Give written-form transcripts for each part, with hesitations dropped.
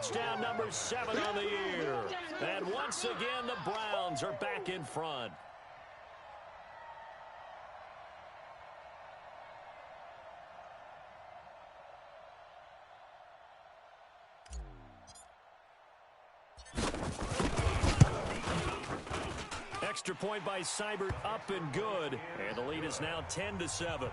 touchdown number 7 on the year. And once again, the Browns are back in front. Extra point by Seibert, up and good. And the lead is now 10-7.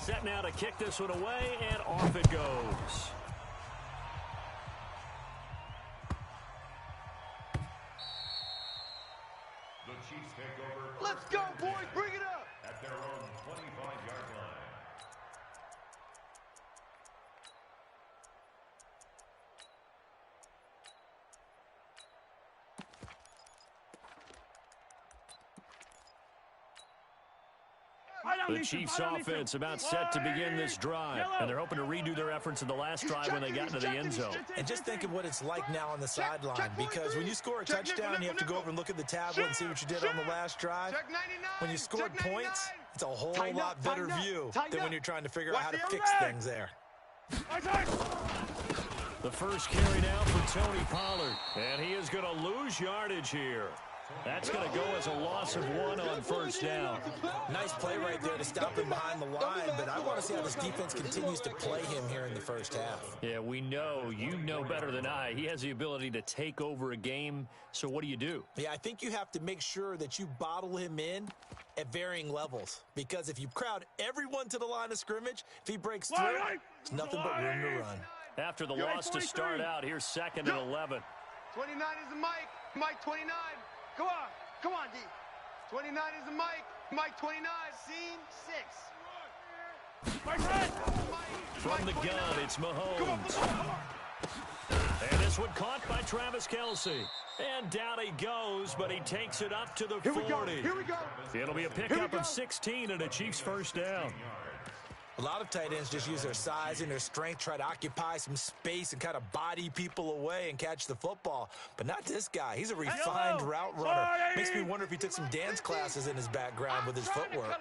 Set now to kick this one away, and off it goes. The Chiefs take over. Let's go, boys. Bring it up. At their own 25-yard line. The Chiefs offense about set to begin this drive, and they're hoping to redo their efforts in the last drive when they got into the end zone. And just think of what it's like now on the sideline, because when you score a touchdown, you have to go over and look at the tablet and see what you did on the last drive. When you scored points, it's a whole lot better view than when you're trying to figure out how to fix things there. The first carry now for Tony Pollard, and he is going to lose yardage here. That's going to go as a loss of 1 on first down. Nice play right there to stop him behind the line, but I want to see how this defense continues to play him here in the first half. Yeah, we know. You know better than I. He has the ability to take over a game, so what do you do? Yeah, I think you have to make sure that you bottle him in at varying levels, because if you crowd everyone to the line of scrimmage, if he breaks through, there's nothing but room to run. After the loss to start out, here's 2nd and 11. 29 is the Mike. Mike 29. Come on. Come on, D. 29 is the Mike. Mike 29. Scene 6. From the gun, it's Mahomes. And this one caught by Travis Kelce. And down he goes, but he takes it up to the 40. Here we go. It'll be a pickup of 16 and a Chiefs first down. A lot of tight ends just use their size and their strength, try to occupy some space and kind of body people away and catch the football. But not this guy. He's a refined route runner. Makes me wonder if he took some dance classes in his background with his footwork.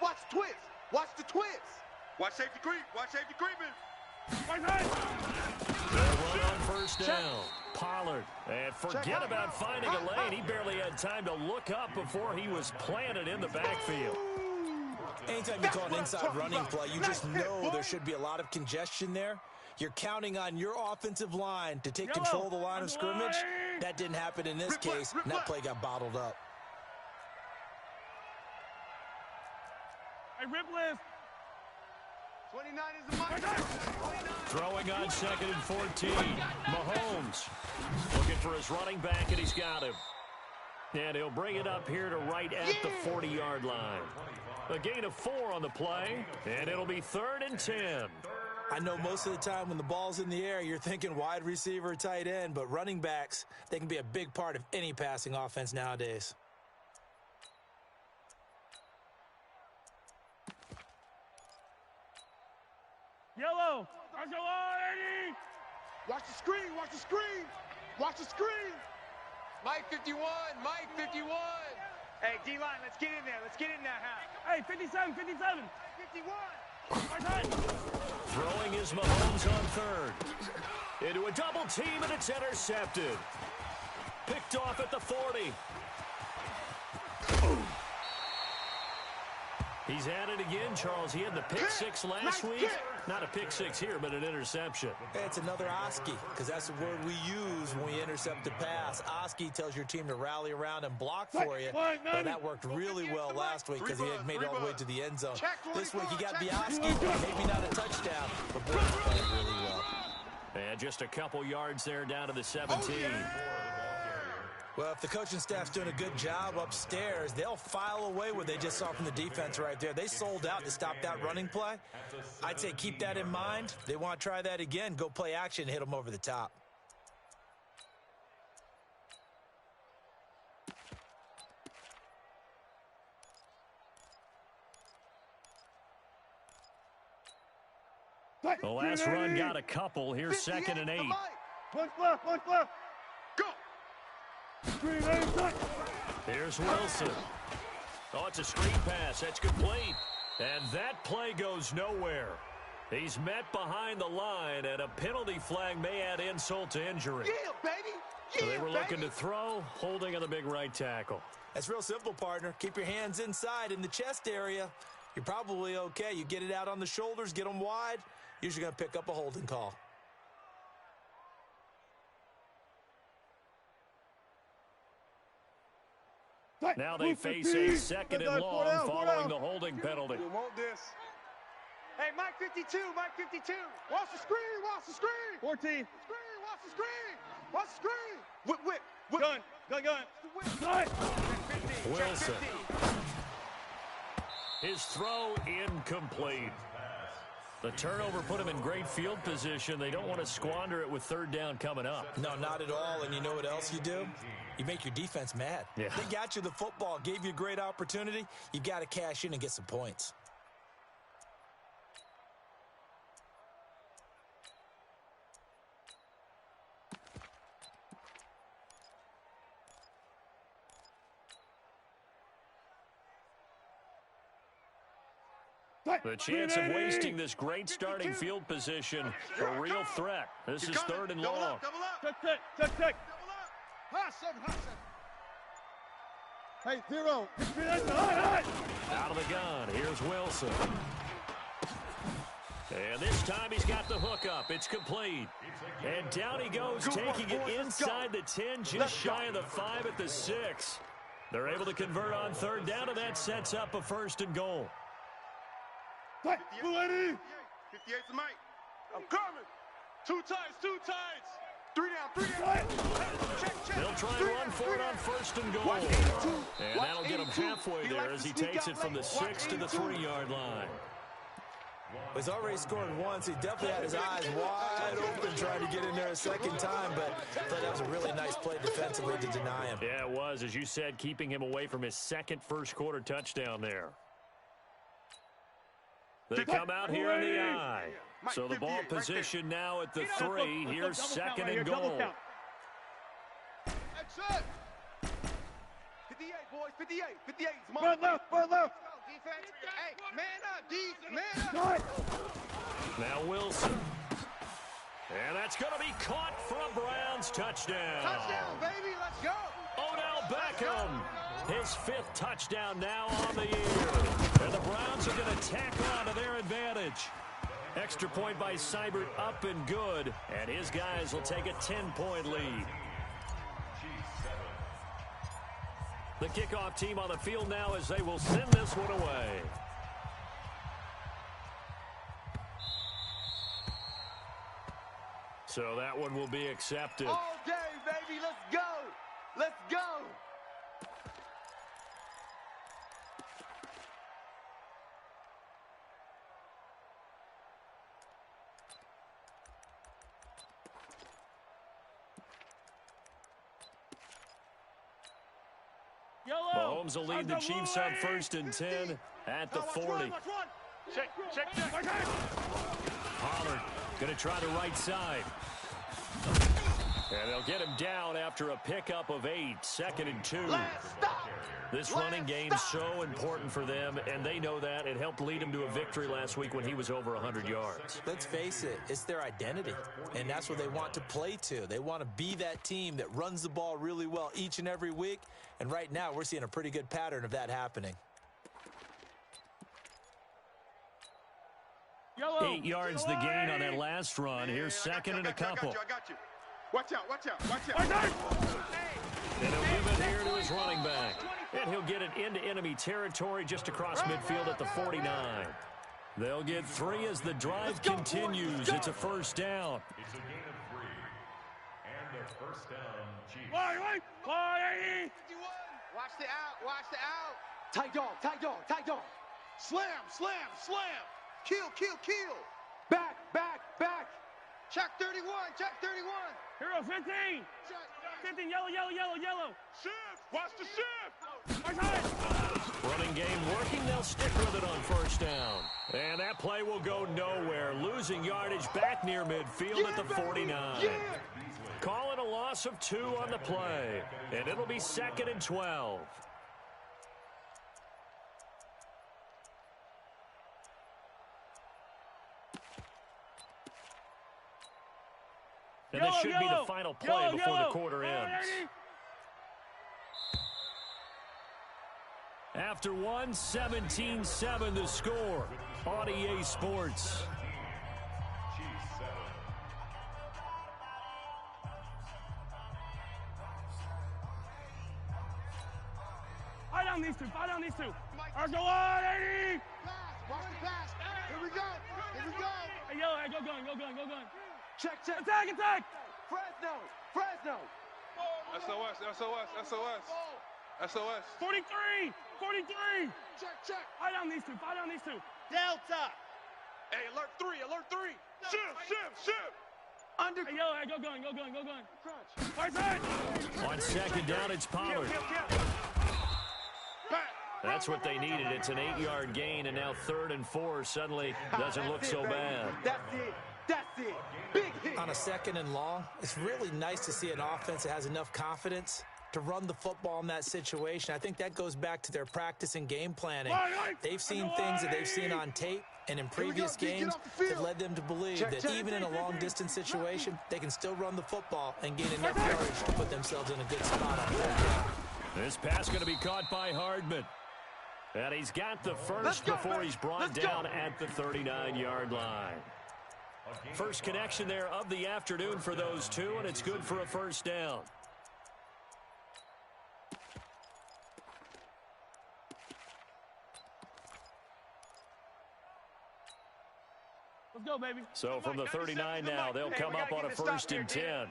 Watch the twist. Watch the twist. Watch safety creep. Watch safety creeping. They'll run on first down. Pollard. And forget about finding a lane. He barely had time to look up before he was planted in the backfield. Anytime you call an inside running play, you just know there should be a lot of congestion there. You're counting on your offensive line to take control of the line of scrimmage. That didn't happen in this case, and that play got bottled up. Hey, rip lift. 29 is the Mike. Throwing on 2nd and 14. Mahomes looking for his running back, and he's got him. And he'll bring it up here to right at the 40-yard line. A gain of 4 on the play, and it'll be 3rd and 10. I know most of the time when the ball's in the air, you're thinking wide receiver, tight end, but running backs, they can be a big part of any passing offense nowadays. Yellow. Watch the screen. Watch the screen. Watch the screen. Mike 51. Mike 51. Hey, D-line, let's get in there. Let's get in there, huh? Hey, 57, 57. 51. Throwing is Mahomes on 3rd. Into a double team, and it's intercepted. Picked off at the 40. He's at it again, Charles. He had the pick 6 last week. Not a pick 6 here, but an interception. It's another Oski, because that's the word we use when we intercept a pass. Oski tells your team to rally around and block for you. But that worked really well last week because he had made it all the way to the end zone. This week he got the Oski, maybe not a touchdown, but boy, he's playing really well. And just a couple yards there down to the 17. Well, if the coaching staff's doing a good job upstairs, they'll file away what they just saw from the defense right there. They sold out to stop that running play. I'd say keep that in mind. They want to try that again. Go play action and hit them over the top. The last run got a couple. Here's 2nd and 8. One left. Go. Here's Wilson. Oh, it's a screen pass. That's complete. And that play goes nowhere. He's met behind the line, and a penalty flag may add insult to injury. Yeah, baby. Yeah, So they were looking baby. to throw, holding on the big right tackle. That's real simple, partner. Keep your hands inside in the chest area. You're probably okay. You get it out on the shoulders, get them wide. Usually going to pick up a holding call. Now they face a second and long following the holding penalty. You want this? Hey, Mike 52, Mike 52. Watch the screen, watch the screen. 14. Screen, watch the screen. Watch the screen. Whip, whip, whip. Gun, gun, gun. Gun. Wilson. His throw incomplete. The turnover put him in great field position. They don't want to squander it with third down coming up. No, not at all. And you know what else you do? You make your defense mad. Yeah. They got you the football, gave you a great opportunity. You got to cash in and get some points. The chance of wasting this great starting field position, a real threat. This is third and long. Double up. Check. Double up. Hot seven. Hey, 0. Out of the gun. Here's Wilson. And this time he's got the hook up. It's complete. And down he goes, taking it inside the 10, just shy of the 5 at the 6. They're able to convert on third down, and that sets up a first and goal. 58's the mic. I'm coming. Two tights. 3 down. Check. They'll try and run for it on first and goal. And that'll get him halfway there as he takes it from the 6 to the 3-yard line. He's already scored once. He definitely had his eyes wide open trying to get in there a second time, but I thought that was a really nice play defensively to deny him. Yeah, it was, as you said, keeping him away from his second first-quarter touchdown there. They come out here in the I. So the ball position now at the 3. Here's second and goal. That's it. 58, boys. 58. Run left. Defense. Hey, man up, D. Man up. Now Wilson. And that's going to be caught for a Browns touchdown. Touchdown, baby. Let's go. Odell Beckham. His 5th touchdown now on the year. And the Browns are going to tack on to their advantage. Extra point by Seibert up and good. And his guys will take a 10-point lead. The kickoff team on the field now as they will send this one away. So that one will be accepted. All day, baby. Let's go. Let's go. Mahomes will lead the Chiefs on 1st and 10 at the 40. Check. Pollard going to try the right side. And they'll get him down after a pickup of 8, 2nd and 2. This running game's so important for them, and they know that. It helped lead him to a victory last week when he was over 100 yards. Let's face it, it's their identity, and that's what they want to play to. They want to be that team that runs the ball really well each and every week, and right now we're seeing a pretty good pattern of that happening. 8 yards the gain on that last run. Here's second and a couple. I got you. Watch out. And he'll move it here to his running back. And he'll get it into enemy territory just across midfield at the 49. They'll get 3 as the drive continues. It's a first down. It's a gain of 3. And a first down, Chiefs. Watch the out. Tight dog. Slam. Kill. Back. Check 31. Hero 15. 15, yellow. Shift. Watch the shift. Running game working. They'll stick with it on first down. And that play will go nowhere. Losing yardage back near midfield at the 49. Calling a loss of 2 on the play. And it'll be 2nd and 12. And this should be the final play before the quarter ends. After one, 17-7 the score on EA Sports. Fight down these two. Fight down these two. Argo on, 80. Watch the pass. Here we go. Here we go. Hey, yo, hey, go gun, go gun, go gun. Check, check. Attack, attack. Fresno. Fresno. SOS, SOS, SOS. SOS. 43. 43. Check, check. Fight down these two. Fight down these two. Delta. Hey, alert 3, alert 3. Shift. Under. Hey, yo, hey, go gun, go gun, go gun. Crunch. Right side. On second down, it's Pollard. That's what they needed. It's an 8-yard gain, and now 3rd and 4 suddenly doesn't look so bad. That's it. That's it. Big hit. On a 2nd and long, it's really nice to see an offense that has enough confidence to run the football in that situation. I think that goes back to their practice and game planning. They've seen things that they've seen on tape and in previous games that led them to believe that even in a long-distance situation, they can still run the football and gain enough yardage to put themselves in a good spot on third down. This pass going to be caught by Hardman. And he's got the first before he's brought down at the 39-yard line. First connection there of the afternoon for those two, and it's good for a first down. Let's go, baby. So from the 39 now, they'll come up on a 1st and 10.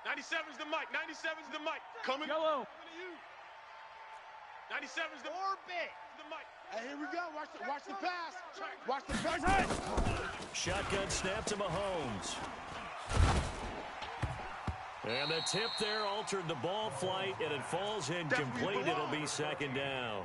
97's the mic. 97's the mic. Coming. Yellow. 97's the orbit. The mic. Hey, here we go. Watch the pass. Watch the pass. Right. Shotgun snap to Mahomes. And the tip there altered the ball flight, and it falls incomplete. It'll be 2nd down.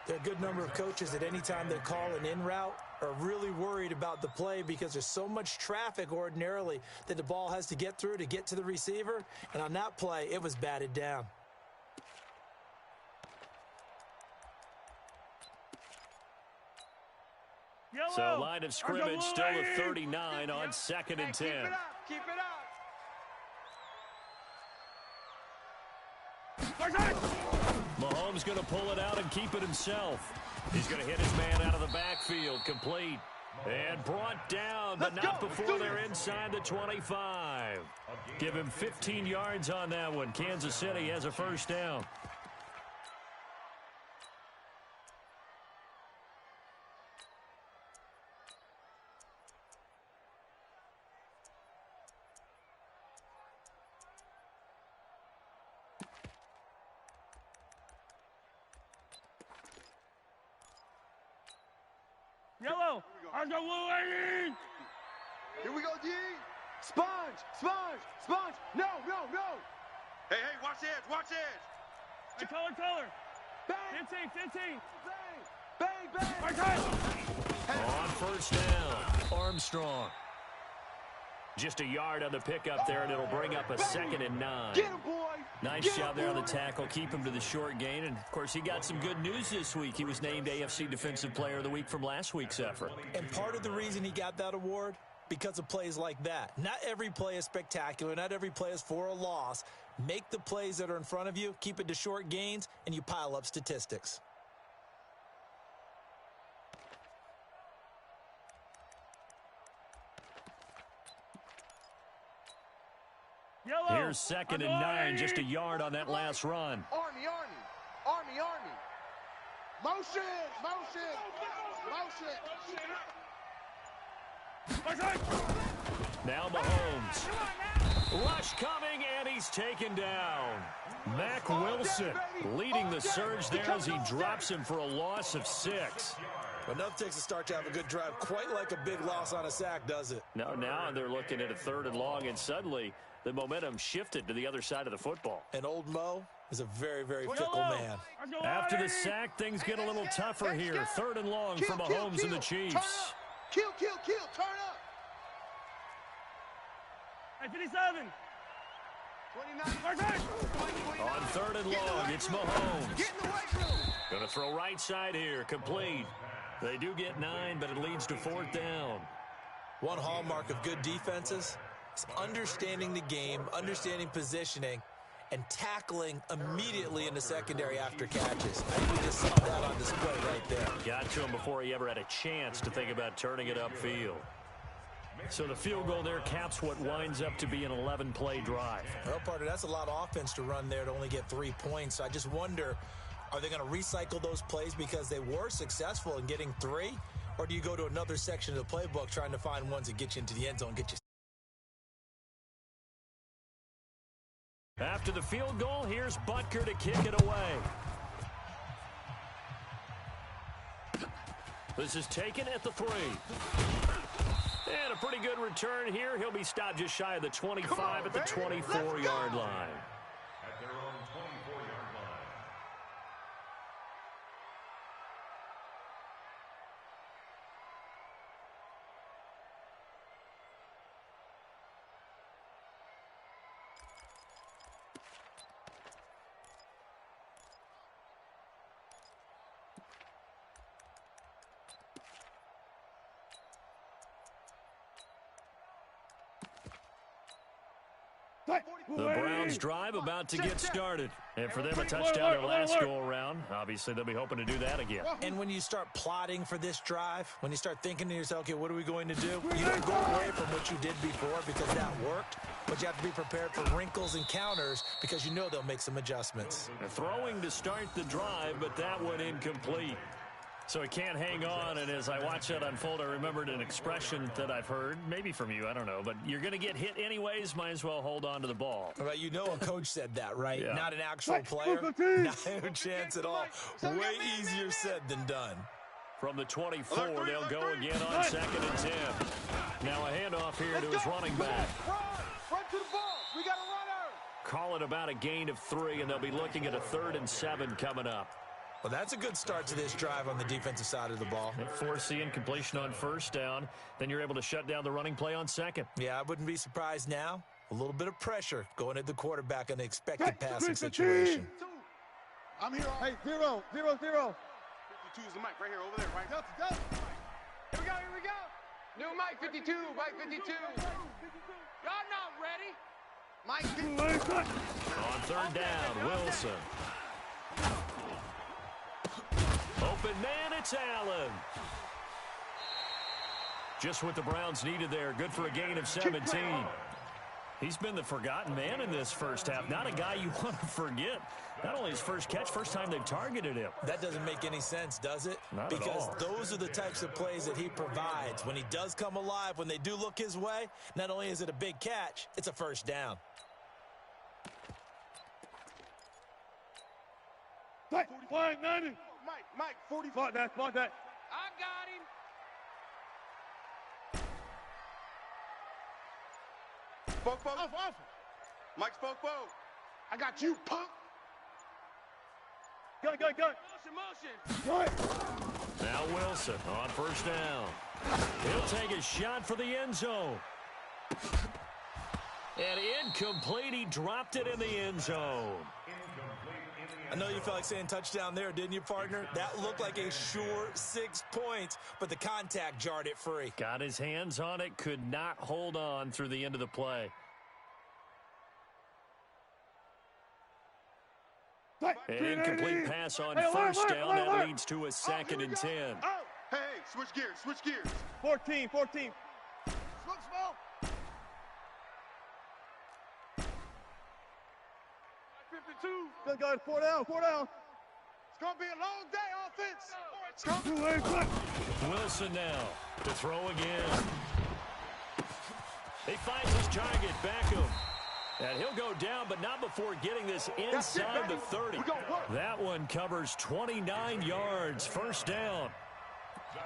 There are a good number of coaches at any time they call an in route are really worried about the play because there's so much traffic ordinarily that the ball has to get through to get to the receiver. And on that play, it was batted down. Yellow. So line of scrimmage still a 39 on 2nd and 10. Keep it up. Keep it up. Right side. Mahomes going to pull it out and keep it himself. He's going to hit his man out of the backfield, complete. And brought down, but not before they're inside the 25. Give him 15 yards on that one. Kansas City has a first down. Yellow. Argo blue 80. Here we go, D. Sponge. No. Hey, watch edge. Hey, color. Bang. 15. Bang. Right side. On first down, Armstrong. Just a yard on the pickup there, and it'll bring up a 2nd and 9. Get him, boy. Nice job there on the tackle. Keep him to the short gain. And, of course, he got some good news this week. He was named AFC Defensive Player of the Week from last week's effort. And part of the reason he got that award, because of plays like that. Not every play is spectacular. Not every play is for a loss. Make the plays that are in front of you, keep it to short gains, and you pile up statistics. Yellow. Here's 2nd and 9, just a yard on that last run. Army. Motion. Right side. Now Mahomes. Rush coming, and he's taken down. Mac Wilson leading the surge there as he drops him for a loss of 6. Enough takes a start to have a good drive. Quite like a big loss on a sack, does it? Now they're looking at a 3rd and long, and suddenly the momentum shifted to the other side of the football. And old Mo is a very, very fickle man. After the sack, things get a little tougher here. 3rd and long for Mahomes and the Chiefs. Kill. Turn up. Hey, 57. 29. Right side. On 3rd and long, it's Mahomes. Get in the weight room. Going to throw right side here, complete. They do get 9, but it leads to 4th down. One hallmark of good defenses is understanding the game, understanding positioning, and tackling immediately in the secondary after catches. I think we just saw that on display right there. Got to him before he ever had a chance to think about turning it upfield. So the field goal there caps what winds up to be an 11-play drive. Well, partner, that's a lot of offense to run there to only get 3 points. I just wonder, are they going to recycle those plays because they were successful in getting 3? Or do you go to another section of the playbook trying to find ones that get you into the end zone, get you? After the field goal, here's Butker to kick it away. This is taken at the 3. And a pretty good return here. He'll be stopped just shy of the 25 at the 24-yard line. At their own 24-yard line. The Browns drive about to get started. And for them, a touchdown their last go-around. Obviously, they'll be hoping to do that again. And when you start plotting for this drive, when you start thinking to yourself, okay, what are we going to do? You don't go away from what you did before because that worked, but you have to be prepared for wrinkles and counters because you know they'll make some adjustments. Throwing to start the drive, but that one incomplete. So he can't hang on, and as I watch that unfold, I remembered an expression that I've heard, maybe from you, I don't know, but you're going to get hit anyways, might as well hold on to the ball. Well, you know a coach said that, right? Yeah. Not an actual player. Not a chance at all. Way easier said than done. From the 24, they'll go again on 2nd and 10. Now a handoff here to his running back. Run to the ball. We got a runner. Call it about a gain of 3, and they'll be looking at a 3rd and 7 coming up. Well, that's a good start to this drive on the defensive side of the ball. They force the incompletion on 1st down. Then you're able to shut down the running play on 2nd. Yeah, I wouldn't be surprised now. A little bit of pressure going at the quarterback in the expected passing situation. I'm here. Hey, 0, 0, 0. 52 is the mic right here, over there, right? Go. Here we go. New Mike 52, Mike 52. Y'all not ready. Mike 52. On 3rd down, Wilson. Open man, it's Allen. Just what the Browns needed there. Good for a gain of 17. He's been the forgotten man in this first half. Not a guy you want to forget. Not only his first catch, first time they've targeted him. That doesn't make any sense, does it? Not because at all. Those are the types of plays that he provides. When he does come alive, when they do look his way, not only is it a big catch, it's a first down. Mike, 90. Mike, 40. Spot that. I got him. Spoke. Off. Mike spoke. I got you, punk. Go. Motion. Now Wilson on 1st down. He'll take a shot for the end zone. And incomplete. He dropped it in the end zone. I know you felt like saying touchdown there, didn't you, partner? That looked like a sure 6 points, but the contact jarred it free. Got his hands on it, could not hold on through the end of the play. An incomplete pass on 1st down. That leads to a 2nd and 10. Hey, switch gears. 14. Smoke. 52. Good, 4 down. It's going to be a long day, offense. Wilson now to throw again. He finds his target, Beckham. And he'll go down, but not before getting this inside the 30. That one covers 29 yards, 1st down.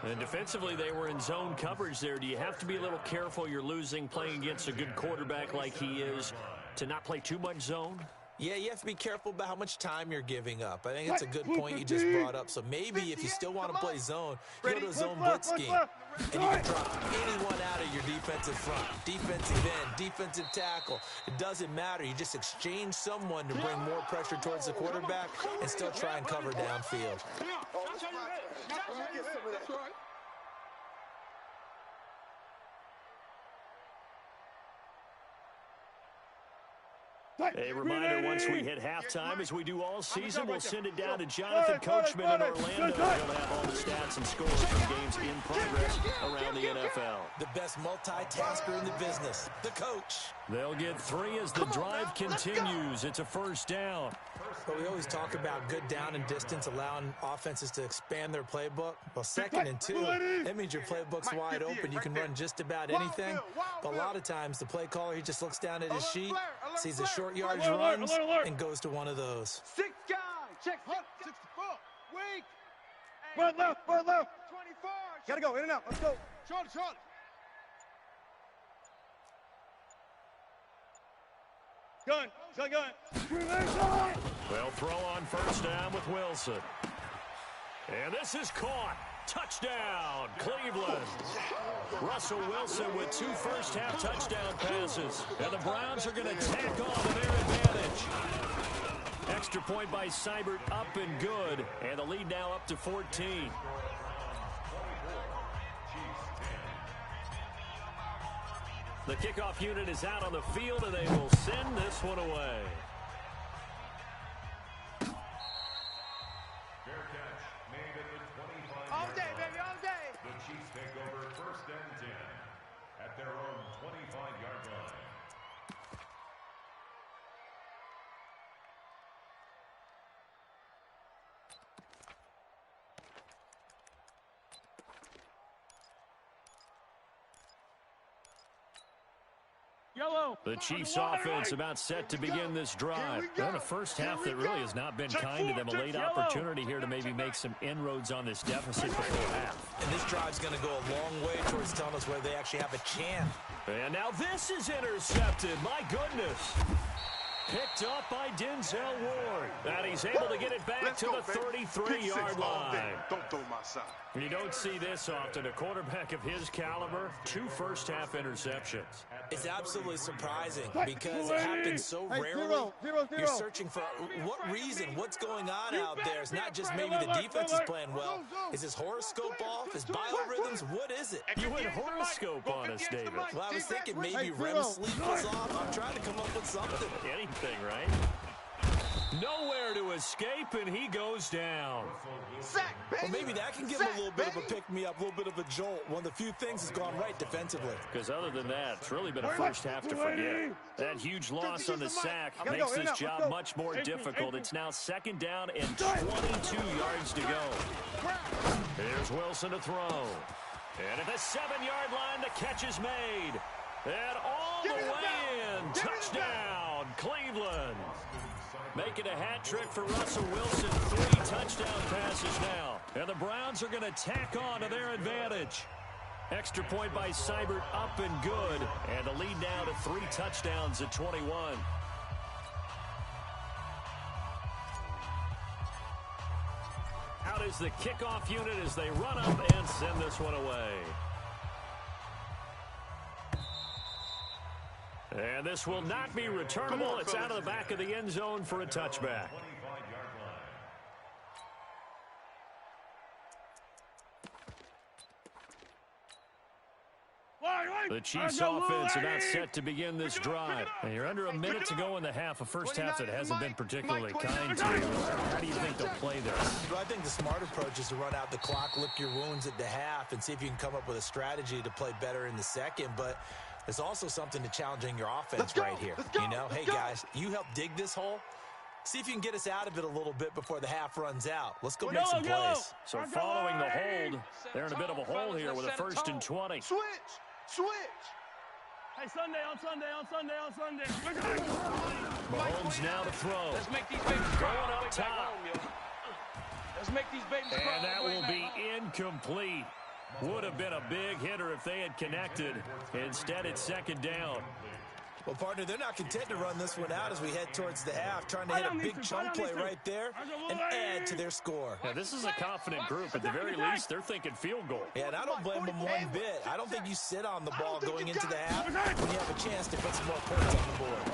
And defensively, they were in zone coverage there. Do you have to be a little careful? You're losing playing against a good quarterback like he is to not play too much zone? Yeah, you have to be careful about how much time you're giving up. I think that's a good point you just brought up. So maybe if you still want to play zone, you go to a zone blitz scheme. And you can drop anyone out of your defensive front, defensive end, defensive tackle. It doesn't matter. You just exchange someone to bring more pressure towards the quarterback and still try and cover downfield. A reminder, once we hit halftime, as we do all season, we'll send it down to Jonathan Coachman in Orlando. He'll have all the stats and scores from games in progress around the NFL. The best multitasker in the business, the coach. They'll get 3 as the drive continues. It's a first down. But we always talk about good down and distance, allowing offenses to expand their playbook. Well, 2nd and 2, that means your playbook's wide open. You can run just about anything. But a lot of times, the play caller, he just looks down at his sheet, sees the short yardage runs, and goes to one of those. 6 guys. Check. 64. Weak. Right left. 24. Gotta go, in and out. Let's go. Short. Gun. They'll throw on first down with Wilson. And this is caught. Touchdown, Cleveland. Russell Wilson with 2 first-half touchdown passes. And the Browns are going to tack on to their advantage. Extra point by Seibert, up and good. And the lead now up to 14. The kickoff unit is out on the field, and they will send this one away. Fair catch made at the 25. All day, baby, all day. The Chiefs take over 1st and 10 at their own 25-yard line. Yellow. The Chiefs offense about set to begin this drive. And a first half that really has not been kind to them. A late opportunity here to maybe make some inroads on this deficit before half. And this drive's going to go a long way towards telling us whether they actually have a chance. And now this is intercepted. My goodness. Picked up by Denzel Ward. And he's able to get it back to the 33-yard line. Don't throw my side. You don't see this often. A quarterback of his caliber, 2 first-half interceptions. It's absolutely surprising because it happens so rarely. You're searching for what reason, what's going on out there. It's not just maybe the defense is playing well. Is his horoscope off? His biorhythms? What is it? You went horoscope on us, David. Well, I was thinking maybe REM sleep was off. I'm trying to come up with something. Anything, right? Nowhere to escape, and he goes down. Sack, baby. Well, maybe that can give him a little bit of a pick-me-up, a little bit of a jolt. One of the few things that's gone right defensively. Because other than that, it's really been a first half to forget. That huge loss on the sack makes this job much more difficult. It's now 2nd down and 22 yards to go. Here's Wilson to throw. And at the 7-yard line, the catch is made. And all the way in. Touchdown, Cleveland. Making a hat trick for Russell Wilson. 3 touchdown passes now. And the Browns are going to tack on to their advantage. Extra point by Seibert, up and good. And the lead now to 3 touchdowns at 21. Out is the kickoff unit as they run up and send this one away. And this will not be returnable. It's out of the back of the end zone for a touchback. The Chiefs offense about set to begin this drive. And you're under a minute to go in the half. A first half that hasn't been particularly kind to you. How do you think they'll play this? Well, I think the smart approach is to run out the clock, lick your wounds at the half, and see if you can come up with a strategy to play better in the second. But there's also something to challenging your offense right here. You know, hey, guys, you help dig this hole. See if you can get us out of it a little bit before the half runs out. Let's go make some plays. So following the hold, they're in a bit of a hole here with a 1st and 20. Switch. Hey, Sunday. Mahomes now to throw. Let's make these babies going up top. Let's make these babies cry. And that will be incomplete. Would have been a big hitter if they had connected. Instead, it's 2nd down. Well, partner, they're not content to run this one out as we head towards the half, trying to hit a big chunk play right there and add to their score. Now, this is a confident group. At the very least, they're thinking field goal. Yeah, and I don't blame them one bit. I don't think you sit on the ball going into the half when you have a chance to put some more points on the board.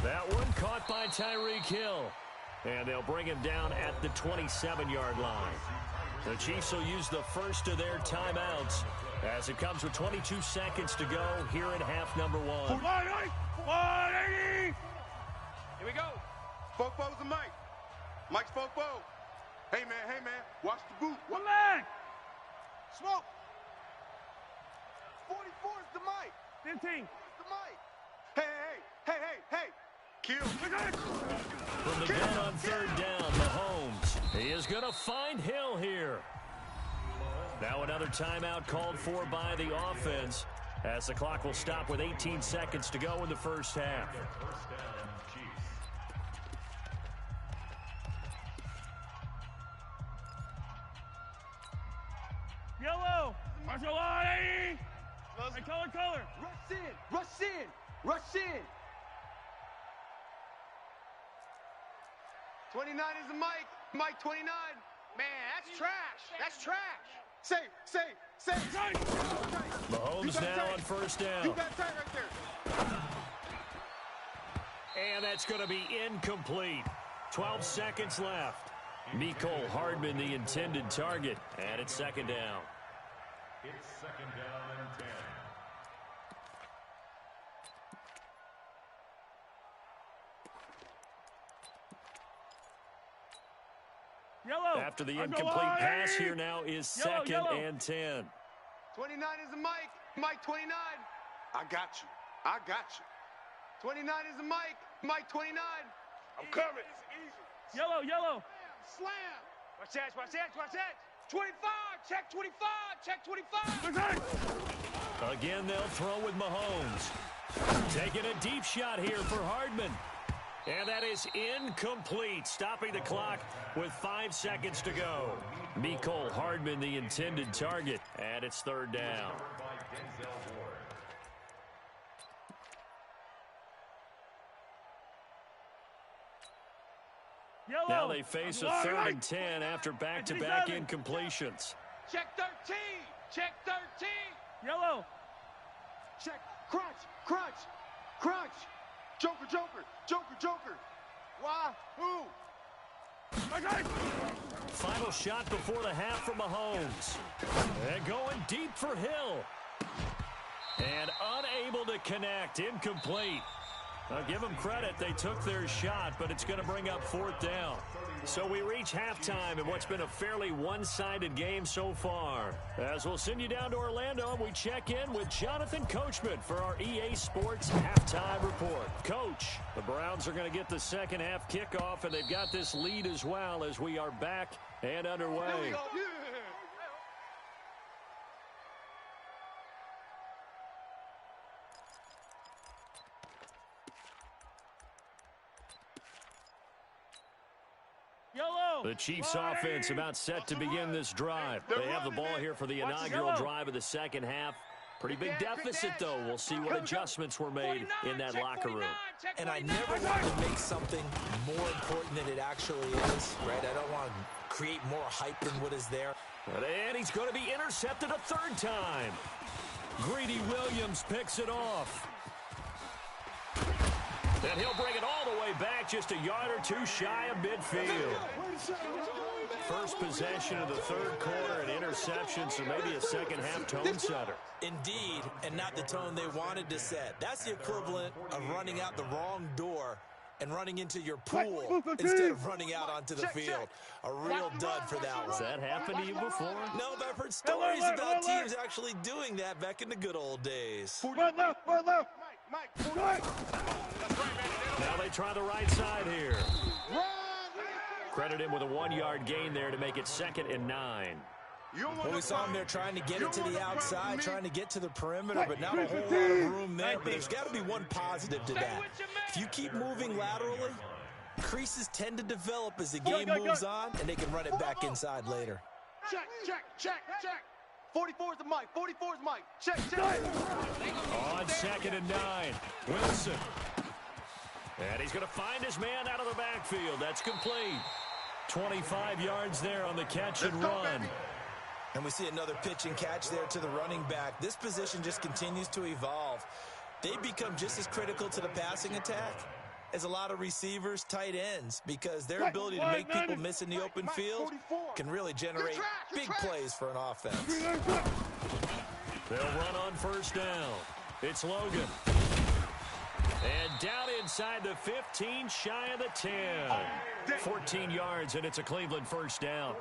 That one caught by Tyreek Hill. And they'll bring him down at the 27-yard line. The Chiefs will use the first of their timeouts as it comes with 22 seconds to go here in half number 1. 180! Here we go. Fofo's the Mike. Mike's Fofo. Hey, man, watch the boot. One man. Smoke. 44 is the Mike. 15. The Mike. Hey. Kill. From the gun on third down, Mahomes. He is going to find Hill here. Now another timeout called for by the offense as the clock will stop with 18 seconds to go in the first half. Yellow. Salanai. Hey, color. Rush in. 29 is the Mike. Mike 29. Man, that's trash. Safe. Mahomes now on first down. You got tight right there. And that's going to be incomplete. 12 seconds left. Mecole Hardman, the intended target. And it's second down. It's second down and 10. Yellow. After the incomplete pass, here now is second and 10. 29 is the Mike. Mike 29. I got you. 29 is the Mike. Mike 29. I'm coming. Yellow. Slam. Watch that. 25. Check 25. Again, they'll throw with Mahomes. Taking a deep shot here for Hardman. And that is incomplete, stopping the clock with 5 seconds to go. Mecole Hardman, the intended target, and it's third down. Yellow. Now they face a 3rd and 10 after back-to-back incompletions. Check 13. Yellow. Check. Crunch. Joker. Why? Who? Final shot before the half from Mahomes. And going deep for Hill. And unable to connect. Incomplete. I'll give them credit. They took their shot, but it's going to bring up 4th down. So we reach halftime in what's been a fairly one-sided game so far. As we'll send you down to Orlando, we check in with Jonathan Coachman for our EA Sports Halftime Report. Coach, the Browns are going to get the second half kickoff, and they've got this lead as well as we are back and underway. The Chiefs offense about set to begin this drive. They have the ball here for the inaugural drive of the second half. Pretty big deficit, though. We'll see what adjustments were made in that locker room. And I never want to make something more important than it actually is, right? I don't want to create more hype than what is there. And he's going to be intercepted a 3rd time. Greedy Williams picks it off. And he'll bring it all the way back, just a yard or two shy of midfield. First possession of the 3rd quarter, an interception, so maybe a second half tone setter. Indeed, and not the tone they wanted to set. That's the equivalent of running out the wrong door and running into your pool instead of running out onto the field. A real dud for that one. Has that happened to you before? No, but I've heard stories about teams actually doing that back in the good old days. One left. Now they try the right side here. Credit him with a 1-yard gain there to make it 2nd and 9. Well, we saw him there trying to get it to the outside, trying to get to the perimeter, but not a whole lot of room there. But there's got to be one positive to that. If you keep moving laterally, creases tend to develop as the game moves on, and they can run it back inside later. Check. 44 is the Mike. Check. On 2nd and 9, Wilson. And he's going to find his man out of the backfield. That's complete. 25 yards there on the catch and run. And we see another pitch and catch there to the running back. This position just continues to evolve. They become just as critical to the passing attack as a lot of receivers, tight ends, because their ability to make people miss in the open field can really generate big plays for an offense. They'll run on first down. It's Logan. And down inside the 15, shy of the 10. 14 yards, and it's a Cleveland first down.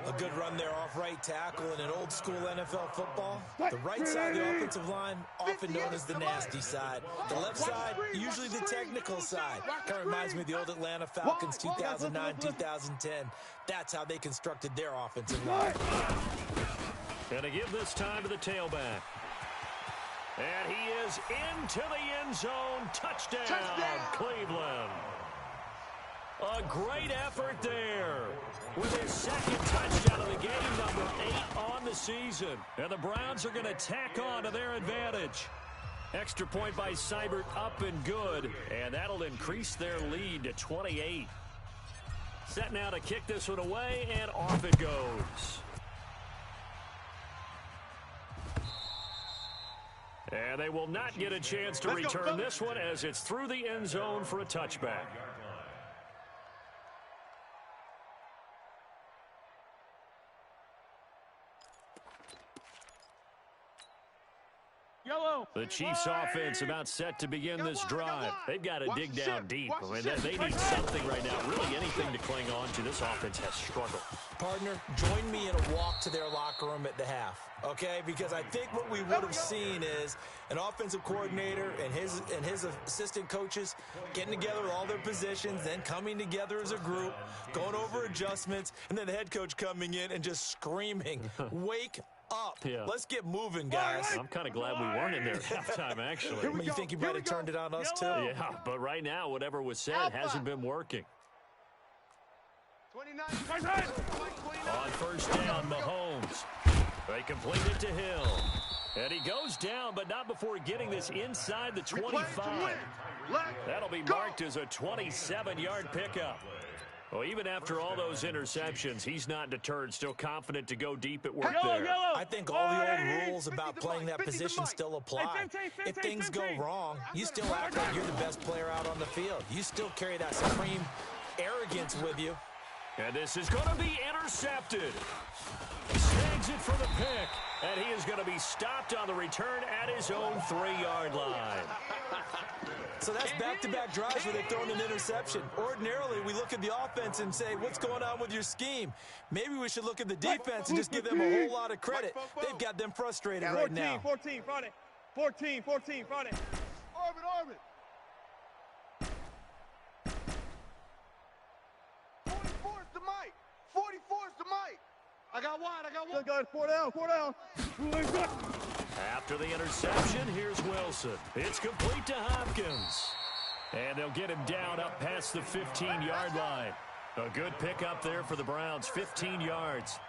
A good run there off right tackle in an old-school NFL football. The right side of the offensive line, often known as the nasty side. The left side, usually the technical side. Kind of reminds me of the old Atlanta Falcons 2009-2010. That's how they constructed their offensive line. Going to give this time to the tailback. And he is into the end zone. Touchdown, Cleveland. A great effort there with his second touchdown of the game, number 8 on the season. And the Browns are going to tack on to their advantage. Extra point by Seibert up and good, and that'll increase their lead to 28. Set now to kick this one away, and off it goes. And they will not get a chance to return this one as it's through the end zone for a touchback. The Chiefs offense about set to begin this drive. They've got to dig down deep. I mean, they need something right now, really anything to cling on to. This offense has struggled. Partner, join me in a walk to their locker room at the half, okay? Because I think what we would have seen is an offensive coordinator and his assistant coaches getting together with all their positions, then coming together as a group, going over adjustments, and then the head coach coming in and just screaming, wake up. Yeah. Let's get moving, guys. I'm kind of glad we weren't in there at halftime, actually. You think you might have turned it on us, too? Yeah, but right now, whatever was said hasn't been working. 29. On first down, Mahomes. They complete it to Hill. And he goes down, but not before getting this inside the 25. That'll be marked as a 27-yard pickup. Well, even after all those interceptions, he's not deterred, still confident to go deep at work there. I think all the old rules about playing that position still apply. If things go wrong, you still act like you're the best player out on the field. You still carry that supreme arrogance with you. And this is going to be intercepted. Snags it for the pick. And he is going to be stopped on the return at his own 3-yard line. So that's back-to-back drives where they've thrown an interception. Ordinarily, we look at the offense and say, what's going on with your scheme? Maybe we should look at the defense and just give them a whole lot of credit. They've got them frustrated right now. 14, Friday. 14, Friday. Orbit. 44's the mic. 44's the mic. I got one. Good, 4 down. After the interception, here's Wilson. It's complete to Hopkins. And they'll get him down up past the 15-yard line. A good pickup there for the Browns, 15 yards.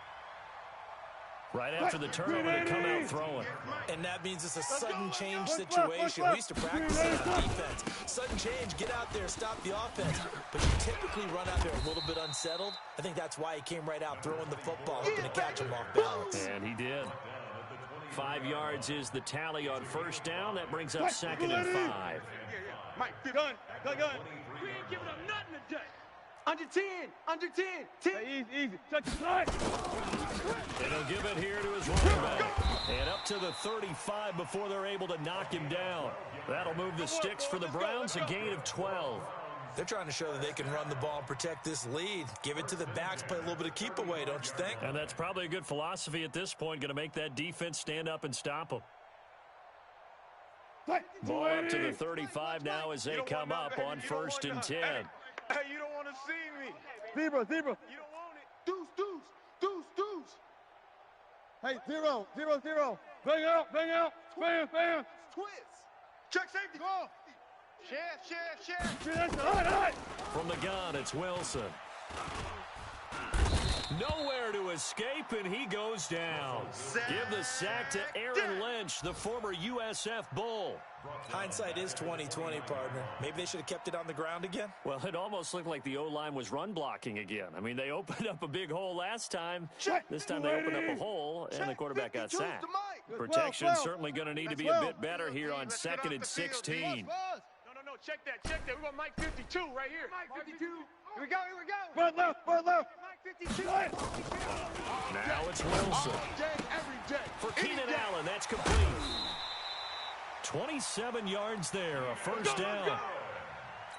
Right after the turnover, they come out throwing. And that means it's a sudden change situation. We used to practice it on defense. Sudden change, get out there, stop the offense. But you typically run out there a little bit unsettled. I think that's why he came right out throwing the football, hoping to catch him off balance. And he did. 5 yards is the tally on first down. That brings up 2nd and 5. Mike, gun. We ain't giving up nothing today. Under 10. 10. Hey, easy. Touch the side. And he'll give it here to his running back. And up to the 35 before they're able to knock him down. That'll move the sticks for the Browns, a gain of 12. They're trying to show that they can run the ball and protect this lead. Give it to the backs, play a little bit of keep away, don't you think? And that's probably a good philosophy at this point, going to make that defense stand up and stop them. Ball up to the 35 now as they come up on 1st and 10. Hey, you don't want to see me. Zebra. You don't want it. Deuce. Hey, 0. Bang out. Bang. Twist. Check safety. Go. Share. From the gun, it's Wilson. Nowhere to escape, and he goes down. Give the sack to Aaron Lynch, the former USF Bull. Hindsight is 20/20, partner. Maybe they should have kept it on the ground again. Well, it almost looked like the O-line was run blocking again. I mean, they opened up a big hole last time. This time they opened up a hole, and the quarterback got sacked. Protection's certainly going to need to be a bit better here on 2nd and 16. No, check that. We're going Mike 52 right here. Mike 52. Here we go. Front left. Mike 52. Now it's Wilson. All day, every day. For Keenan Allen, that's complete. 27 yards there, a first down.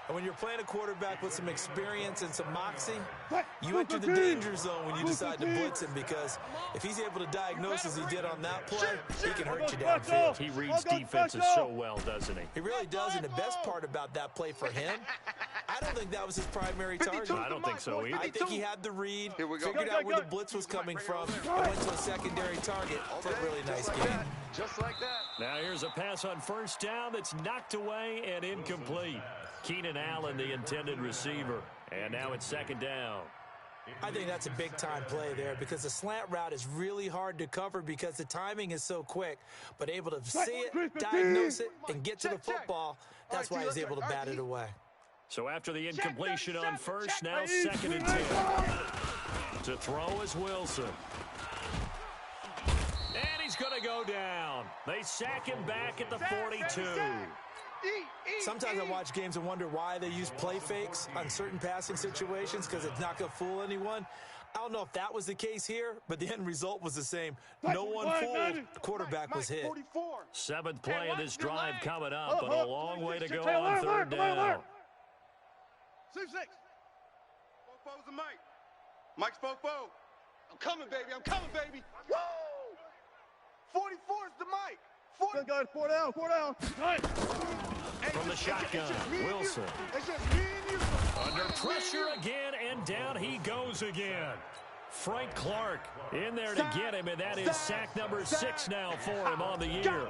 And when you're playing a quarterback with some experience and some moxie, you enter the danger zone when you decide to blitz him, because if he's able to diagnose as he did on that play, he can hurt you downfield. He reads defenses so well, doesn't he? He really does, and the best part about that play for him, I don't think that was his primary target. I don't think so either. I think he had the read, figured out where the blitz was coming from, and went to a secondary target for a really nice game. Just like that. Now here's a pass on first down that's knocked away and incomplete. Keenan Allen, the intended receiver. And now it's second down. I think that's a big-time play there, because the slant route is really hard to cover because the timing is so quick. But able to see it, diagnose it, and get to the football, that's why he's able to bat it away. So after the incompletion on first, now second and 10. To throw is Wilson. And he's going to go down. They sack him back at the 42. Sometimes I watch games and wonder why they use play fakes on certain passing situations, because it's not going to fool anyone. I don't know if that was the case here, but the end result was the same. No one fooled. The quarterback was hit. Seventh play of this drive coming up, but a long way to go on third down. 6-6. Fofo's the Mike. Mike's Fofo. I'm coming, baby. I'm coming, baby. Woo! 44 is the Mike. 40. Guys, 4 down, 4 down. Right. From the shotgun, Wilson. It's just me and you. Under pressure again, and down he goes again. Frank Clark in there to get him, and that is sack number 6 now for him on the year.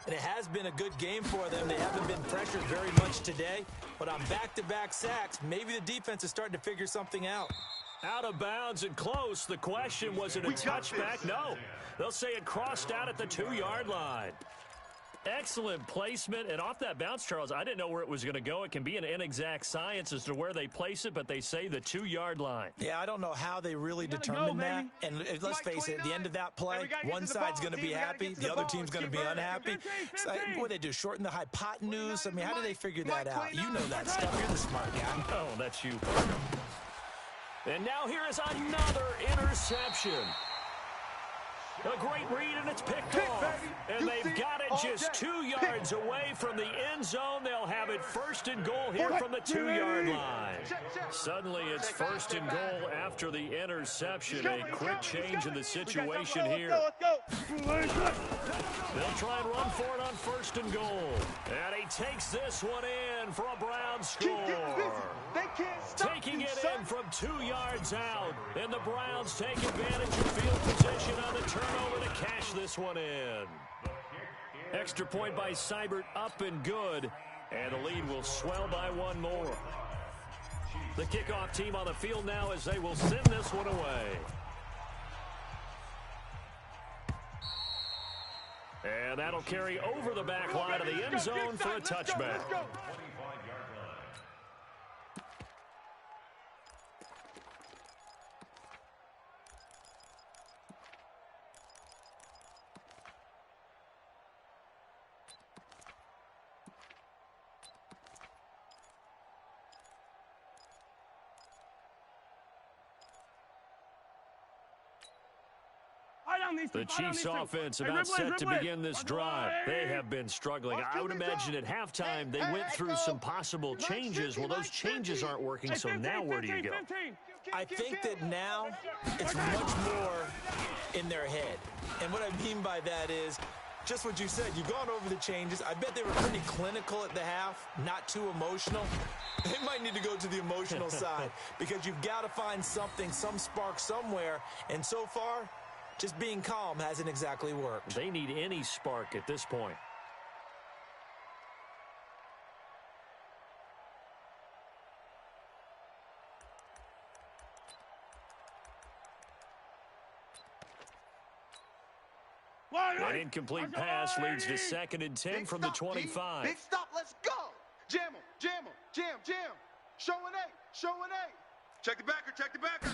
And it has been a good game for them. They haven't been pressured very much today, but on back-to-back sacks, maybe the defense is starting to figure something out. Out of bounds and close. The question, was it a touchback? No. They'll say it crossed out at the 2-yard line. Excellent placement, and off that bounce, Charles, I didn't know where it was going to go. It can be an inexact science as to where they place it, but they say the 2-yard line. Yeah, I don't know how they really determine that. And let's face it, at the end of that play, one side's going to be happy, the other team's going to be unhappy. So, what do they do, shorten the hypotenuse? I mean, how do they figure that out? You know that stuff. You're the smart guy. Oh, that's you. And now here is another interception. A great read, and it's picked off. And they've got it just 2 yards away from the end zone. They'll have it first and goal here from the 2-yard line. Suddenly it's first and goal after the interception. A quick change in the situation here. They'll try and run for it on first and goal. And he takes this one in for a Brown score. Taking it in from 2 yards out. And the Browns take advantage of field position on the turnover to cash this one in. Extra point by Seibert, up and good. And the lead will swell by one more. The kickoff team on the field now as they will send this one away. And that'll carry over the back line of the end zone for a touchback. The Chiefs offense about set to begin this drive. They have been struggling. I would imagine at halftime they went through some possible changes. Well, those changes aren't working, so now where do you go? I think that now it's much more in their head. And what I mean by that is just what you said. You've gone over the changes. I bet they were pretty clinical at the half, not too emotional. They might need to go to the emotional side because you've got to find something, some spark somewhere. And so far, just being calm hasn't exactly worked. They need any spark at this point. An incomplete pass leads to 2nd and 10 from the 25. Big stop, let's go. Jam him, jam him, jam, jam. Show an A, show an A. Check the backer, check the backer.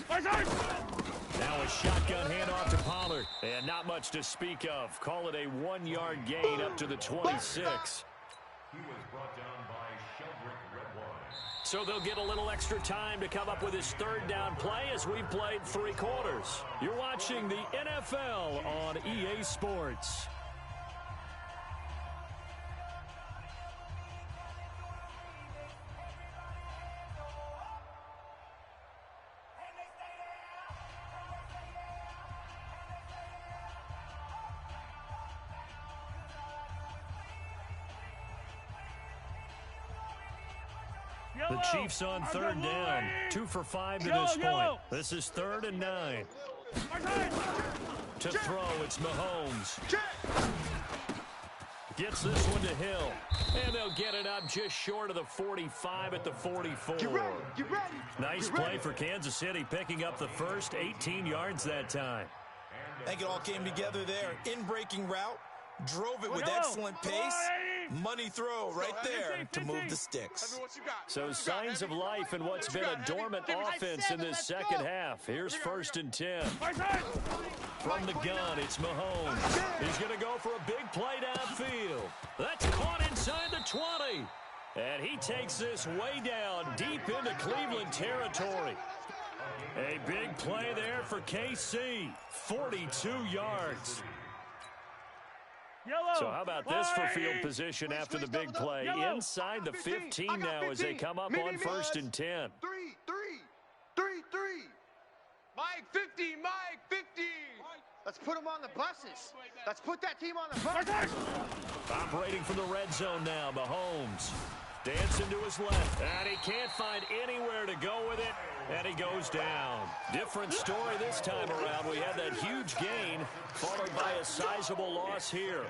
Now a shotgun handoff to Pollard. And not much to speak of. Call it a 1-yard gain up to the 26. He was brought down by Sheldrick Redwine. So they'll get a little extra time to come up with his 3rd down play as we've played 3 quarters. You're watching the NFL on EA Sports. The Chiefs on third down. 2 for 5 to this point. This is 3rd and 9. To throw, it's Mahomes. Gets this one to Hill. And they'll get it up just short of the 45 at the 44. Get ready. Nice play for Kansas City, picking up the first 18 yards that time. I think it all came together there. In-breaking route. Drove it with excellent pace. Money throw right there to move the sticks. So signs of life in what's been a dormant offense in this second half. Here's 1st and 10. From the gun, it's Mahomes. He's going to go for a big play downfield. That's caught inside the 20. And he takes this way down deep into Cleveland territory. A big play there for KC. 42 yards. So how about this for field position after the big play? Inside the 15 now as they come up on 1st and 10. 3. Mike 50, Mike 50. Let's put them on the buses. Let's put that team on the bus. Operating from the red zone now, Mahomes. Dancing to his left, and he can't find anywhere to go with it, and he goes down. Different story this time around. We had that huge gain, followed by a sizable loss here.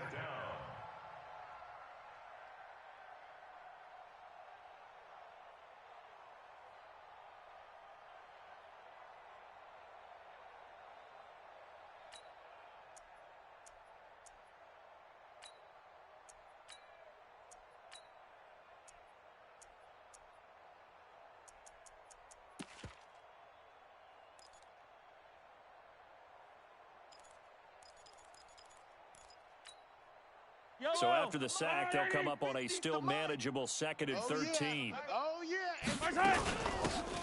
So after the sack, they'll come up on a still manageable 2nd and 13. Oh, yeah.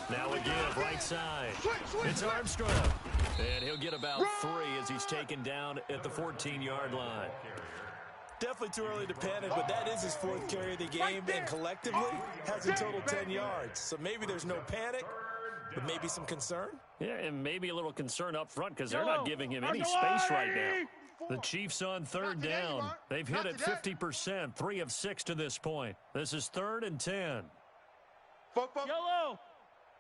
Now again, right side. It's Armstrong. And he'll get about 3 as he's taken down at the 14-yard line. Definitely too early to panic, but that is his 4th carry of the game, and collectively has a total 10 yards. So maybe there's no panic, but maybe some concern. Yeah, and maybe a little concern up front because they're not giving him any space right now. The Chiefs on 3rd down. They've hit it 50%, 3 of 6 to this point. This is 3rd and 10. Fofo. Yellow.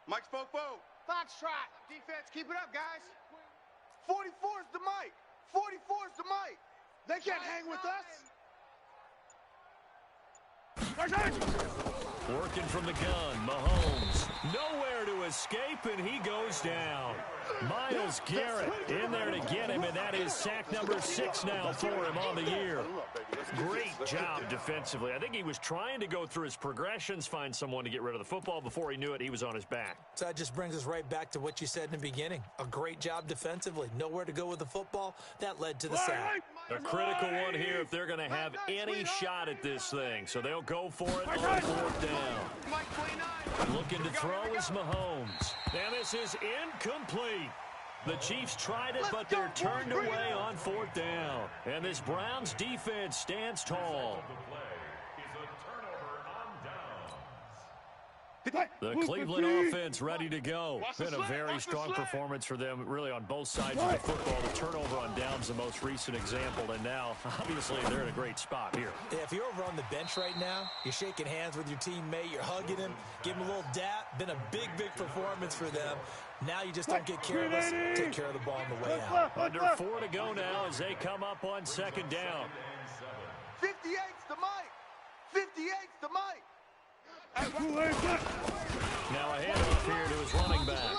Mike's Fofo. Foxtrot. Defense, keep it up, guys. 44's the Mike. 44's the Mike. They can't hang with us. Working from the gun, Mahomes. Nowhere to escape, and he goes down. Myles Garrett in there to get him, and that is sack number 6 now for him on the year. Great job defensively. I think he was trying to go through his progressions, find someone to get rid of the football. Before he knew it, he was on his back. So that just brings us right back to what you said in the beginning. A great job defensively. Nowhere to go with the football. That led to the sack. A critical one here if they're going to have any shot at this thing. So they'll go for it on 4th down. Looking to throw is Mahomes. And this is incomplete. The Chiefs tried it, but they're turned away on 4th down. And this Browns defense stands tall. The Cleveland offense ready to go. Been a very strong performance for them, really, on both sides of the football. The turnover on downs, the most recent example, and now, obviously, they're in a great spot here. Yeah, if you're over on the bench right now, you're shaking hands with your teammate, you're hugging him, give him a little dap. Been a big, big performance for them. Now you just don't get careless. Take care of the ball on the way out. Under 4 to go now as they come up on 2nd down. 58's the Mike. 58's the Mike. Now a handoff here to his running back.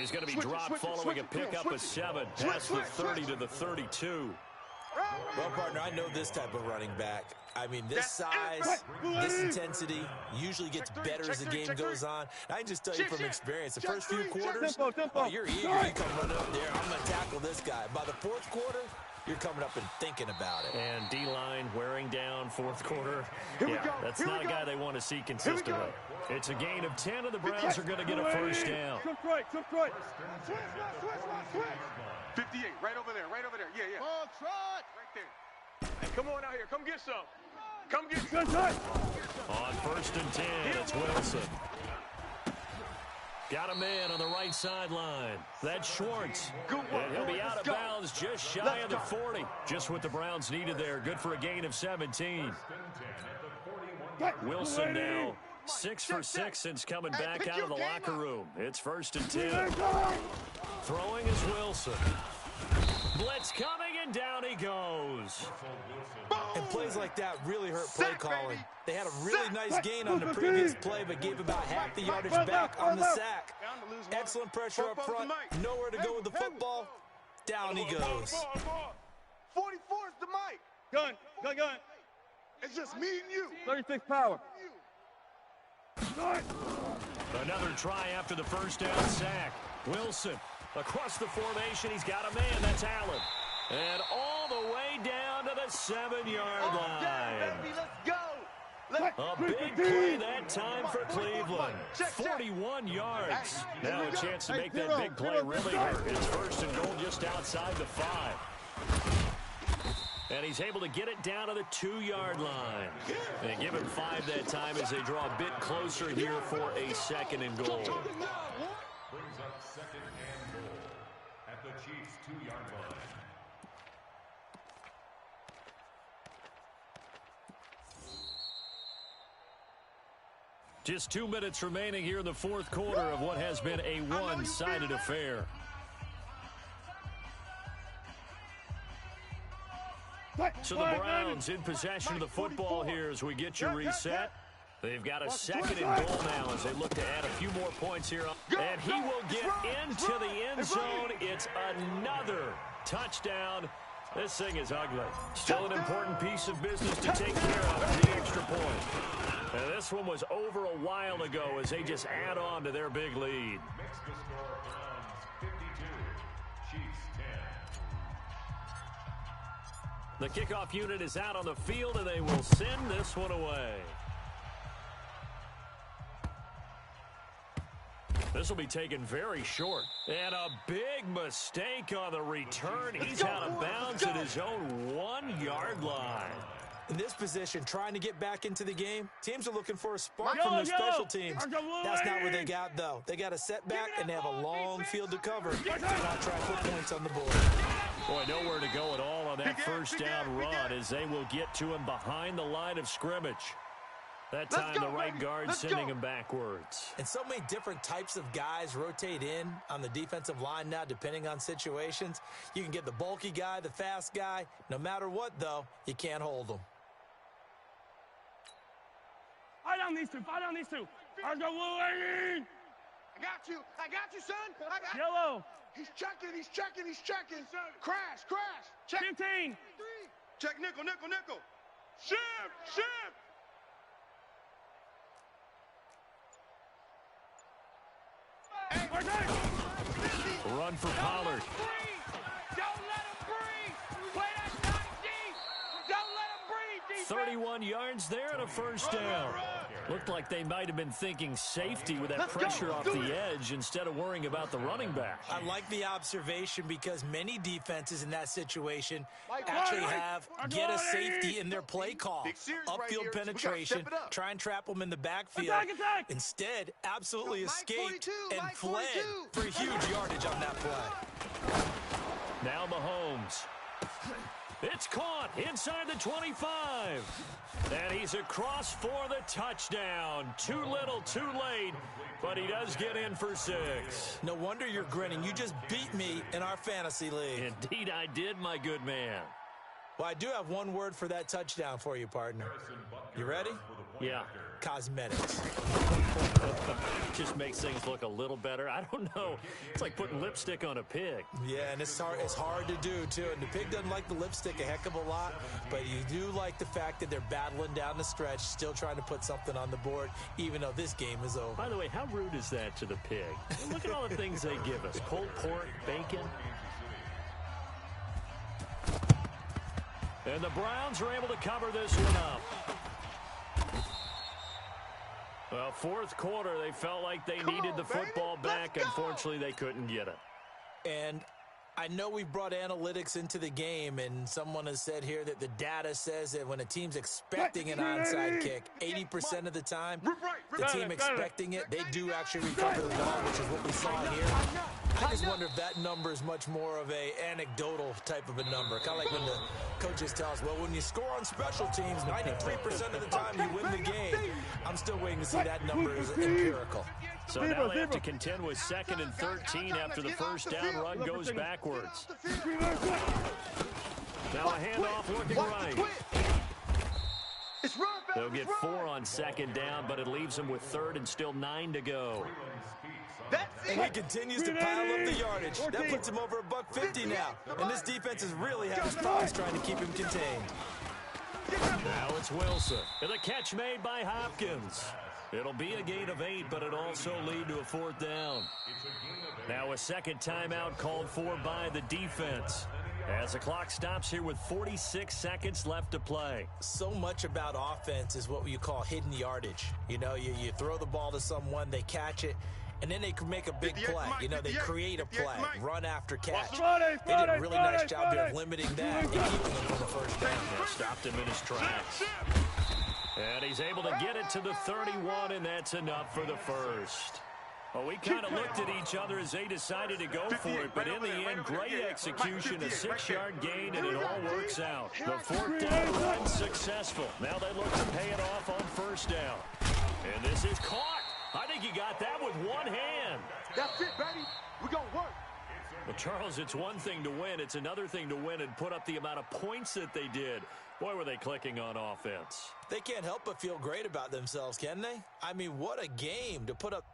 He's going to be dropped following a pickup of 7 past the 30 to the 32. Well, partner, I know this type of running back. I mean, this size, this intensity usually gets better as the game goes on. I can just tell you from experience, the first few quarters, oh, you're eager. You come running up there. I'm going to tackle this guy. By the 4th quarter, you're coming up and thinking about it. And D-line wearing down 4th quarter. That's not a guy they want to see consistently. It's a gain of 10, and the Browns are going to get a 1st down. 58, right over there, right over there. Yeah. Ball trot. Right there. Hey, come on out here. Come get some. Come get some. On 1st and 10, it's Wilson. Got a man on the right sideline. That's Schwartz. And he'll be out of bounds just shy of the 40. Just what the Browns needed there. Good for a gain of 17. Wilson now 6 for 6 since coming back out of the locker room. It's 1st and 10. Throwing is Wilson. Blitz coming, and down he goes. And plays like that really hurt play calling. They had a really nice gain on the previous play, but gave about half the yardage back on the sack. Excellent pressure up front. Nowhere to go with the football. Down he goes. 44 is the mic. Gun. It's just me and you. 36 power. Another try after the first down sack. Wilson across the formation. He's got a man. That's Allen. And all the way down to the 7-yard line. Baby, let's go. A big play that time for Cleveland. 41 yards. Now a chance to make that big play really hurt. It's 1st and goal just outside the 5. And he's able to get it down to the 2-yard line. And give him 5 that time as they draw a bit closer here for a 2nd and goal. Brings up 2nd and goal at the Chiefs' 2-yard line. Just 2 minutes remaining here in the 4th quarter of what has been a one-sided affair. So the Browns in possession of the football here as we get you reset. They've got a 2nd and goal now as they look to add a few more points here. And he will get into the end zone. It's another touchdown. This thing is ugly. Still an important piece of business to take care of, the extra point. And this one was over a while ago as they just add on to their big lead. Makes the score Browns 52, Chiefs 10. The kickoff unit is out on the field, and they will send this one away. This will be taken very short. And a big mistake on the return. He's out of bounds at his own 1-yard line. In this position, trying to get back into the game, teams are looking for a spark from their special teams. That's not what they got, though. They got a setback, and they have a long field to cover to not try to put points on the board. Boy, nowhere to go at all on that first down run as they will get to him behind the line of scrimmage. That time, the right guard sending him backwards. And so many different types of guys rotate in on the defensive line now, depending on situations. You can get the bulky guy, the fast guy. No matter what, though, you can't hold them. Fight on these two. Let's go, Wolverine. I got you, son. Yellow. He's checking. Crash. Check. 15. Check, nickel. Ship. Run for Pollard. Don't let him breathe. Play that tight deep. Don't let him breathe, defense. 31 yards there and a first down. Looked like they might have been thinking safety with that pressure off the edge instead of worrying about the running back. I like the observation because many defenses in that situation actually have get a safety in their play call. Upfield penetration, try and trap them in the backfield. Instead, absolutely escaped and fled for huge yardage on that play. Now Mahomes. It's caught inside the 25. And he's across for the touchdown. Too little, too late, but he does get in for 6. No wonder you're grinning. You just beat me in our fantasy league. Indeed I did, my good man. Well, I do have one word for that touchdown for you, partner. You ready? Yeah. Cosmetics. Just makes things look a little better. I don't know. It's like putting lipstick on a pig. Yeah, and it's hard to do, too. And the pig doesn't like the lipstick a heck of a lot, but you do like the fact that they're battling down the stretch, still trying to put something on the board, even though this game is over. By the way, how rude is that to the pig? Look at all the things they give us. Pulled pork, bacon. And the Browns are able to cover this one up. Well, 4th quarter, they felt like they needed the football back. Unfortunately, they couldn't get it. And I know we've brought analytics into the game, and someone has said here that the data says that when a team's expecting an onside kick, 80% of the time, the team expecting it, they do actually recover the ball, which is what we saw here. I just wonder if that number is much more of a anecdotal type of a number. Kind of like when the coaches tell us, well, when you score on special teams, 93% of the time you win the game. I'm still waiting to see that number is empirical. So now they have to contend with 2nd and 13 after the first down run goes backwards. Now a handoff looking right. They'll get 4 on 2nd down, but it leaves them with 3rd and still 9 to go. And he continues to pile up the yardage. That puts him over $150 now. And this defense has really had his paws trying to keep him contained. Now it's Wilson. And the catch made by Hopkins. It'll be a gain of 8, but it'll also lead to a 4th down. Now a second timeout called for by the defense, as the clock stops here with 46 seconds left to play. So much about offense is what you call hidden yardage. You know, you throw the ball to someone, they catch it, and then they can make a big play. You know, they create a play, run after catch. They did a really nice job there of limiting that and keeping them from the first down. Now stopped him in his tracks. And he's able to get it to the 31, and that's enough for the first. Well, we kind of looked at each other as they decided to go for it, but in the end, great execution, a 6-yard gain, and it all works out. The 4th down run successful. Now they look to pay it off on first down. And this is caught. I think he got that with one hand. That's it, baby. We're going to work. Well, Charles, it's one thing to win. It's another thing to win and put up the amount of points that they did. Boy, were they clicking on offense. They can't help but feel great about themselves, can they? I mean, what a game to put up